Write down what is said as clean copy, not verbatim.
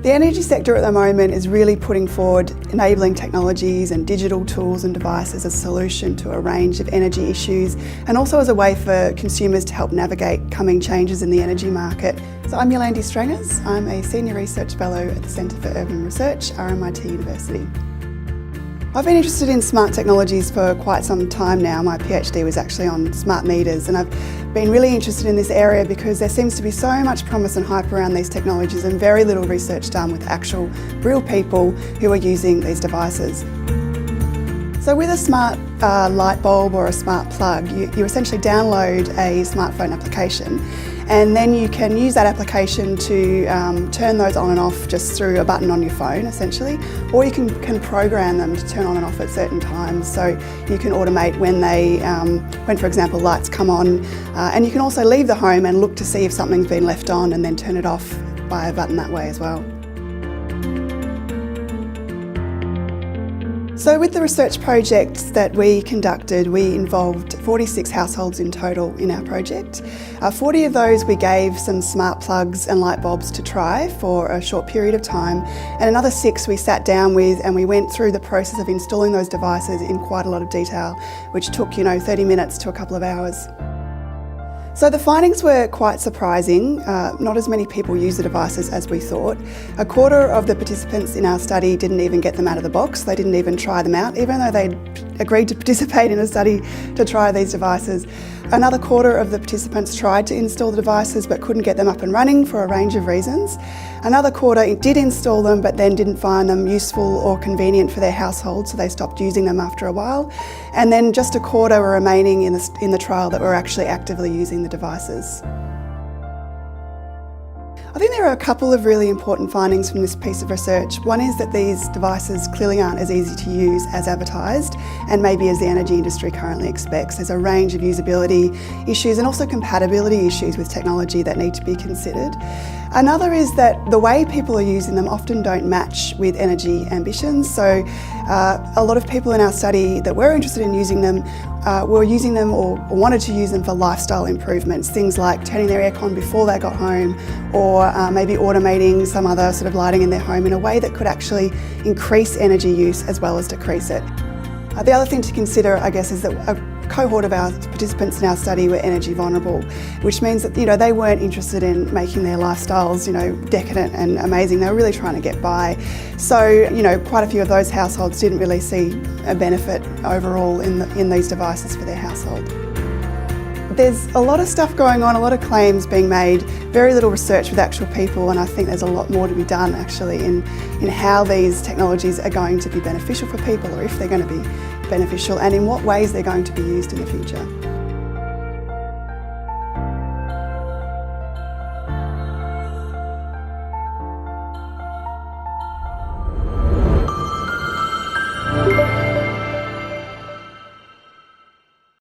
The energy sector at the moment is really putting forward enabling technologies and digital tools and devices as a solution to a range of energy issues, and also as a way for consumers to help navigate coming changes in the energy market. So I'm Yolande Strengers. I'm a Senior Research Fellow at the Centre for Urban Research, RMIT University. I've been interested in smart technologies for quite some time now. My PhD was actually on smart meters, and I've been really interested in this area because there seems to be so much promise and hype around these technologies and very little research done with actual real people who are using these devices. So with a smart light bulb or a smart plug, you essentially download a smartphone application, and then you can use that application to turn those on and off just through a button on your phone essentially, or you can program them to turn on and off at certain times. So you can automate when for example lights come on, and you can also leave the home and look to see if something's been left on and then turn it off by a button that way as well. So with the research projects that we conducted, we involved 46 households in total in our project. 40 of those we gave some smart plugs and light bulbs to try for a short period of time, and another 6 we sat down with and we went through the process of installing those devices in quite a lot of detail, which took 30 minutes to a couple of hours. So the findings were quite surprising. Not as many people use the devices as we thought. A quarter of the participants in our study didn't even get them out of the box. They didn't even try them out, even though they'd agreed to participate in a study to try these devices. Another quarter of the participants tried to install the devices but couldn't get them up and running for a range of reasons. Another quarter did install them but then didn't find them useful or convenient for their household, so they stopped using them after a while. And then just a quarter were remaining in the trial that were actually actively using the devices. I think there are a couple of really important findings from this piece of research. One is that these devices clearly aren't as easy to use as advertised, and maybe as the energy industry currently expects. There's a range of usability issues and also compatibility issues with technology that need to be considered. Another is that the way people are using them often don't match with energy ambitions. So a lot of people in our study that were interested in using them were using them or wanted to use them for lifestyle improvements, things like turning their aircon before they got home, or maybe automating some other sort of lighting in their home in a way that could actually increase energy use as well as decrease it. The other thing to consider, I guess, is that a cohort of our participants in our study were energy vulnerable, which means that they weren't interested in making their lifestyles decadent and amazing. They were really trying to get by. So quite a few of those households didn't really see a benefit overall in these devices for their household. There's a lot of stuff going on, a lot of claims being made, very little research with actual people, and I think there's a lot more to be done actually in how these technologies are going to be beneficial for people, or if they're going to be beneficial, and in what ways they're going to be used in the future.